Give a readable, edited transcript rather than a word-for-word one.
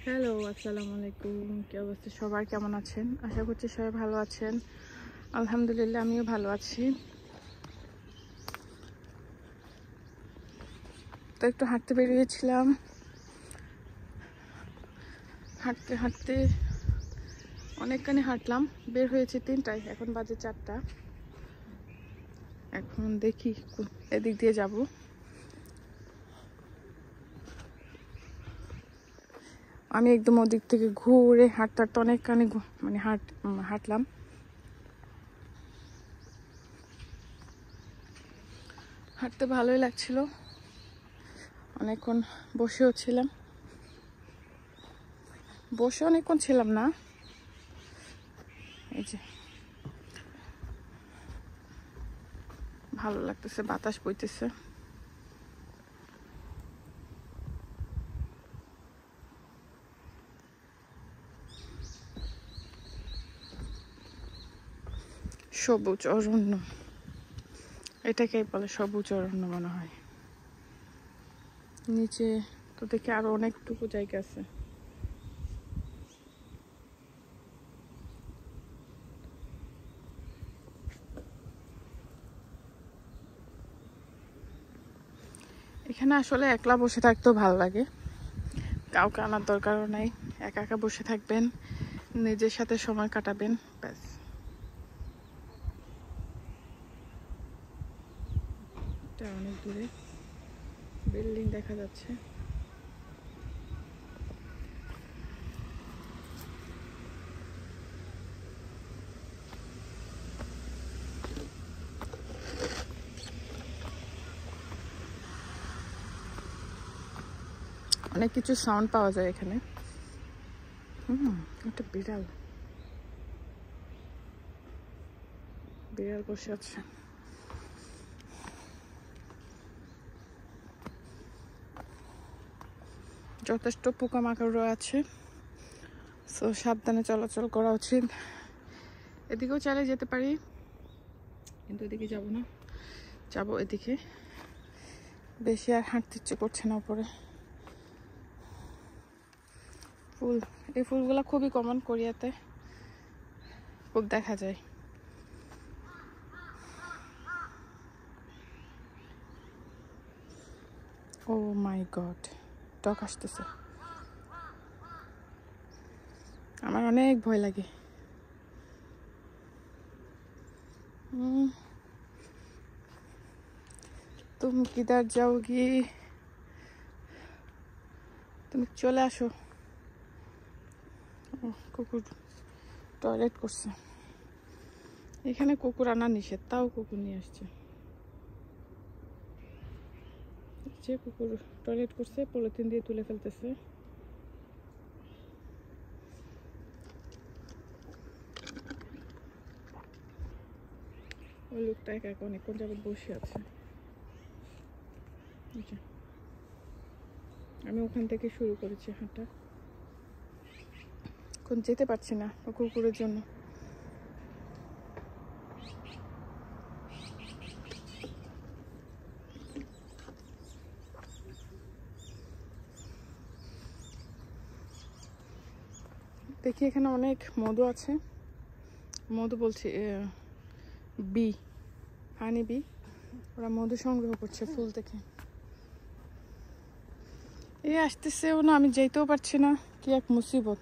Hello, আসসালামু আলাইকুম। কি অবস্থা সবার, কেমন আছেন? আশা করছি সবাই ভালো আছেন। আলহামদুলিল্লাহ, আমিও ভালো আছি। তো একটু হাঁটতে বেরিয়েছিলাম। হাঁটতে হাঁটতে অনেকখানি হাঁটলাম। বের হয়েছে 3টায়, এখন বাজে 4টা। এখন দেখি এদিক দিয়ে যাব। আমি একদম ওদিক থেকে ঘুরে হাঁটতে হাঁটতে অনেকখানি হাঁটলাম। হাঁটতে ভালোই লাগছিল। অনেকক্ষণ বসেও ছিলাম, বসে অনেকক্ষণ ছিলাম না। এই যে ভালো লাগতেছে, বাতাস বইতেছে। সবুজ অরণ্য, এটাকেই বলে সবুজ অরণ্য মনে হয়। নিচে তো দেখি আরো অনেকটুকু জায়গা আছে। এখানে আসলে একলা বসে থাকতেও ভালো লাগে, কাউকে আনার দরকারও নাই। একা একা বসে থাকবেন, নিজের সাথে সময় কাটাবেন, ব্যাস। এটা অনেক দূরে বিল্ডিং দেখা যাচ্ছে। অনেক কিছু সাউন্ড পাওয়া যায় এখানে। একটা বিড়াল বিড়াল বসে আছে। যথেষ্ট পোকামাকড় আছে, তো সাবধানে চলাচল করা উচিত। এদিকেও চালিয়ে যেতে পারি, কিন্তু এদিকে যাব না, যাবো এদিকে। বেশি আর হাঁটতে ইচ্ছে করছে না। উপরে ফুল, এই ফুলগুলা খুবই কমন, কোরিয়াতে খুব দেখা যায়। ও মাই গড, ডগ আসতেছে। আমার অনেক ভয় লাগে। তুমি কিধার যাওগি? তুমি চলে আসো। কুকুর টয়লেট করছে। এখানে কুকুর আনা নিষেধ, তাও কুকুর নিয়ে আসছে। যে কুকুর টয়লেট করছে, পলিথিন দিয়ে তুলে ফেলতেছে। ওই লোকটা একা একা অনেকক্ষণ যাবত বসে আছে। আমি ওখান থেকে শুরু করেছি হাঁটা, এখন যেতে পারছি না কুকুরের জন্য। দেখি এখানে অনেক মধু আছে। মধু বলছি বি, হানি বি। ওরা মধু সংগ্রহ করছে ফুল থেকে। এই আসতেছেও না, আমি যেতেও পারছি না, কি এক মুসিবত।